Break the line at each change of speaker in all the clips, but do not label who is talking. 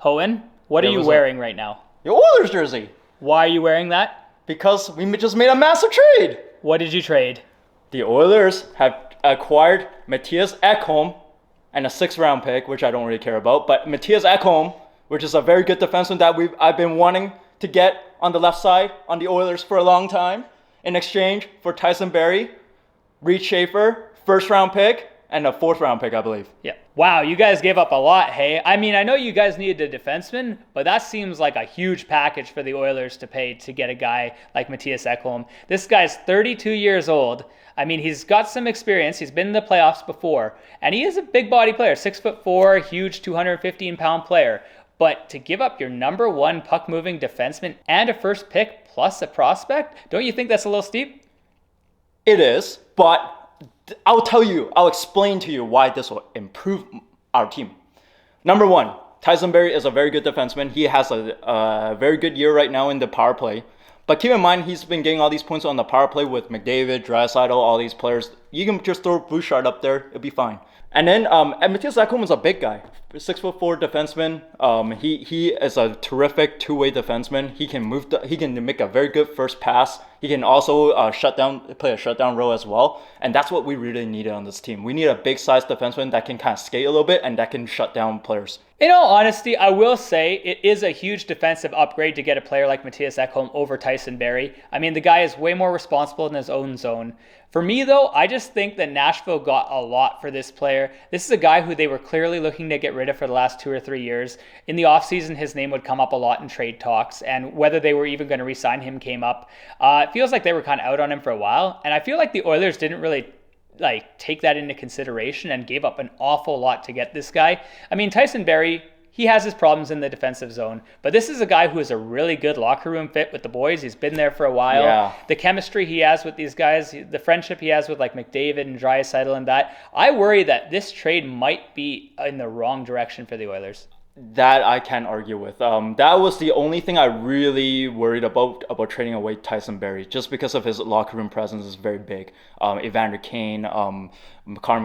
Hohen, what are you wearing right now?
The Oilers jersey.
Why are you wearing that?
Because we just made a massive trade.
What did you trade?
The Oilers have acquired Mattias Ekholm and a 6th round pick, which I don't really care about. But Mattias Ekholm, which is a very good defenseman that I've been wanting to get on the left side on the Oilers for a long time, in exchange for Tyson Barrie, Reid Schaefer, 1st round pick, and a 4th round pick, I believe.
Yeah. Wow, you guys gave up a lot, hey? I mean, I know you guys needed a defenseman, but that seems like a huge package for the Oilers to pay to get a guy like Mattias Ekholm. This guy's 32 years old. I mean, he's got some experience. He's been in the playoffs before, and he is a big body player, 6'4", huge 215-pound player. But to give up your number 1 puck-moving defenseman and a 1st pick plus a prospect, don't you think that's a little steep?
It is, but I'll explain to you why this will improve our team. Number 1, Tyson Barrie is a very good defenseman. He has a very good year right now in the power play. But keep in mind, he's been getting all these points on the power play with McDavid, Draisaitl, all these players. You can just throw Bouchard up there. It'll be fine. And then Mattias Ekholm is a big guy, 6'4" defenseman. He is a terrific two-way defenseman. He can he can make a very good first pass. He can also play a shutdown role as well. And that's what we really needed on this team. We need a big-sized defenseman that can kind of skate a little bit and that can shut down players.
In all honesty, I will say it is a huge defensive upgrade to get a player like Mattias Ekholm over Tyson Barrie. I mean, the guy is way more responsible in his own zone. For me, though, I just think that Nashville got a lot for this player. This is a guy who they were clearly looking to get rid of for the last 2 or 3 years. In the offseason, his name would come up a lot in trade talks, and whether they were even going to re-sign him came up. It feels like they were kind of out on him for a while, and I feel like the Oilers didn't really take that into consideration and gave up an awful lot to get this guy. I mean, Tyson Barrie, he has his problems in the defensive zone, but this is a guy who is a really good locker room fit with the boys. He's been there for a while.
Yeah.
The chemistry he has with these guys, the friendship he has with like McDavid and Draisaitl and that, I worry that this trade might be in the wrong direction for the Oilers.
That I can't argue with. That was the only thing I really worried about trading away Tyson Barrie, just because of his locker room presence is very big. Evander Kane, Connor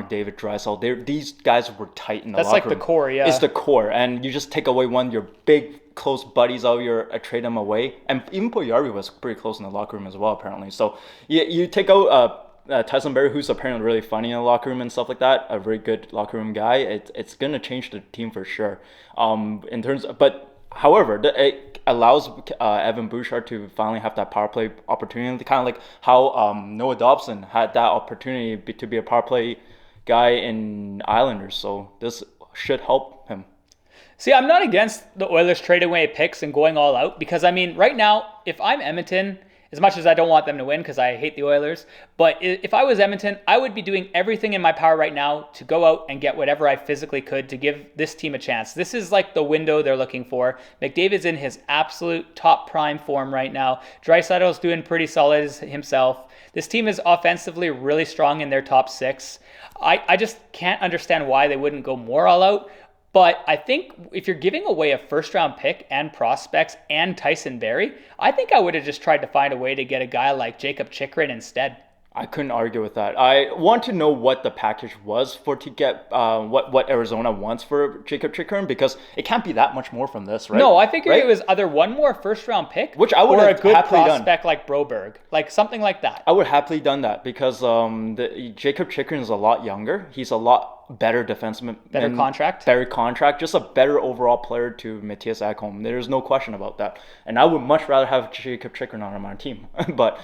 McDavid, Draisaitl, these guys were tight in the locker room.
That's like the core, yeah.
It's the core, and you just take away one of your big close buddies out your trade them away, and even Puljujarvi was pretty close in the locker room as well, apparently. So you take out Tyson Barrie, who's apparently really funny in the locker room and stuff like that, a very good locker room guy. It's gonna change the team for sure. However, it allows Evan Bouchard to finally have that power play opportunity, kind of like how Noah Dobson had that opportunity to be a power play guy in Islanders. So this should help him.
See, I'm not against the Oilers trading away picks and going all out, because I mean, right now, if I'm Edmonton, as much as I don't want them to win because I hate the Oilers, but if I was Edmonton, I would be doing everything in my power right now to go out and get whatever I physically could to give this team a chance. This is like the window they're looking for. McDavid's in his absolute top prime form right now. Draisaitl's doing pretty solid himself. This team is offensively really strong in their top 6. I just can't understand why they wouldn't go more all out. But I think if you're giving away a first-round pick and prospects and Tyson Barrie, I think I would have just tried to find a way to get a guy like Jakob Chychrun instead.
I couldn't argue with that. I want to know what the package was to get what Arizona wants for Jakob Chychrun, because it can't be that much more from this, right?
No, I figured it was either one more first-round pick,
which I would
or
have
a good
happily
prospect
done.
like Broberg, like something like that.
I would have happily done that because Jakob Chychrun is a lot younger. He's a lot better defenseman.
Better contract.
Better contract. Just a better overall player to Mattias Ekholm. There's no question about that. And I would much rather have Jakob Chychrun on my team. But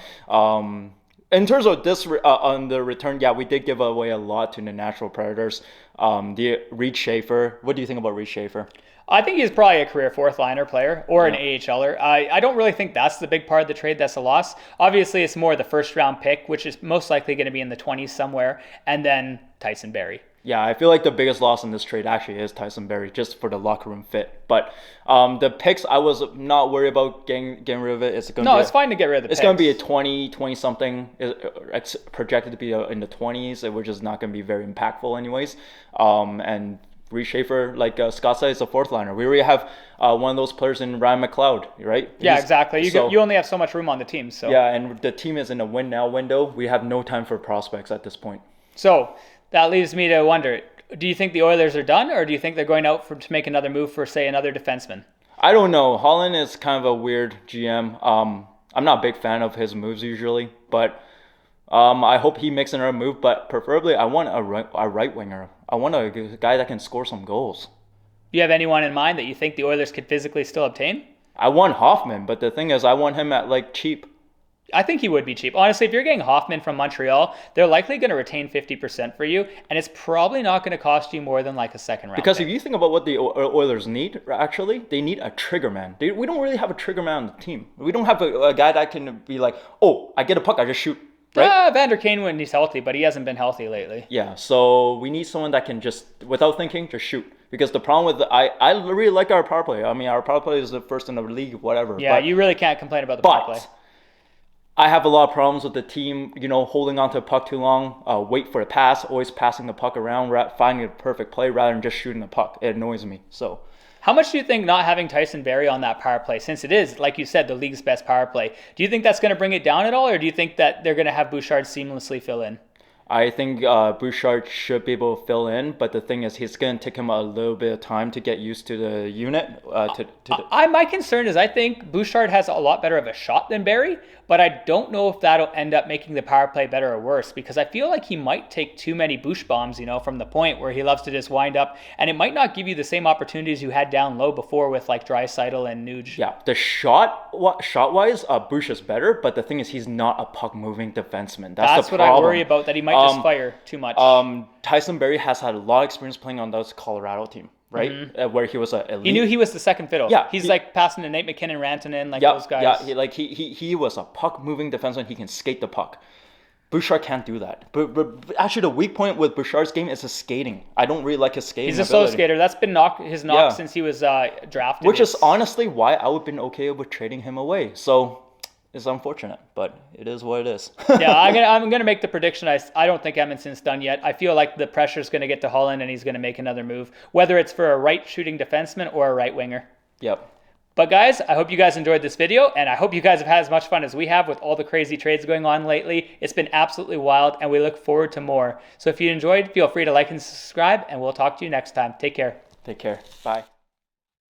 in terms of this on the return, yeah, we did give away a lot to the Nashville Predators. The Reid Schaefer. What do you think about Reid Schaefer?
I think he's probably a career 4th-liner player or an AHLer. I don't really think that's the big part of the trade that's a loss. Obviously, it's more the first-round pick, which is most likely going to be in the 20s somewhere, and then Tyson Barrie.
Yeah, I feel like the biggest loss in this trade actually is Tyson Barrie, just for the locker room fit. But the picks, I was not worried about getting rid of it. It's
fine to get rid of the picks.
It's going to be a 20-something. It's projected to be in the 20s, which is not going to be very impactful anyways. And Reid Schaefer, like Scott said, is a 4th-liner. We already have one of those players in Ryan McLeod, right?
Yeah, exactly. You only have so much room on the team. So
yeah, and the team is in a win-now window. We have no time for prospects at this point.
So that leaves me to wonder, Do you think the Oilers are done, or do you think they're going out to make another move for, say, another defenseman?
I don't know. Holland is kind of a weird GM. I'm not a big fan of his moves usually, but I hope he makes another move. But preferably, I want a right winger. I want a guy that can score some goals.
Do you have anyone in mind that you think the Oilers could physically still obtain?
I want Hoffman, but the thing is, I want him at like cheap.
I think he would be cheap. Honestly, if you're getting Hoffman from Montreal, they're likely going to retain 50% for you, and it's probably not going to cost you more than like a second round.
Because
pick.
if you think about what the Oilers need, actually, they need a trigger man. We don't really have a trigger man on the team. We don't have a guy that can be like, oh, I get a puck, I just shoot. Right?
Vander Kane when he's healthy, but he hasn't been healthy lately.
Yeah, so we need someone that can just, without thinking, just shoot. Because the problem with I really like our power play. I mean, our power play is the first in the league, whatever.
Yeah, you really can't complain about the power play.
I have a lot of problems with the team, holding on to the puck too long, wait for a pass, always passing the puck around, finding a perfect play rather than just shooting the puck. It annoys me. So,
how much do you think not having Tyson Barrie on that power play, since it is, like you said, the league's best power play, do you think that's going to bring it down at all, or do you think that they're going to have Bouchard seamlessly fill in?
I think Bouchard should be able to fill in, but the thing is, he's going to take him a little bit of time to get used to the unit.
My concern is I think Bouchard has a lot better of a shot than Barrie, but I don't know if that'll end up making the power play better or worse, because I feel like he might take too many Bouch bombs, from the point where he loves to just wind up, and it might not give you the same opportunities you had down low before with like Draisaitl and Nuge.
Yeah, the shot-wise, Bouch is better, but the thing is, he's not a puck-moving defenseman. That's
what I worry about, that he might just fire too much.
Tyson Barrie has had a lot of experience playing on those Colorado team, right? Mm-hmm. Where he was an elite.
He knew he was the second fiddle.
Yeah,
he's like passing to Nate McKinnon, Rantanen, those guys.
Yeah, he was a puck-moving defenseman. He can skate the puck. Bouchard can't do that. But actually, the weak point with Bouchard's game is his skating. I don't really like his skating.
He's a slow skater. That's been his knock since he was drafted.
Which is honestly why I would have been okay with trading him away. So it's unfortunate, but it is what it is.
Yeah, I'm gonna make the prediction. I don't think Edmonton's done yet. I feel like the pressure's gonna get to Holland, and he's gonna make another move, whether it's for a right shooting defenseman or a right winger.
Yep.
But guys, I hope you guys enjoyed this video, and I hope you guys have had as much fun as we have with all the crazy trades going on lately. It's been absolutely wild, and we look forward to more. So if you enjoyed, feel free to like and subscribe, and we'll talk to you next time. Take care.
Take care. Bye.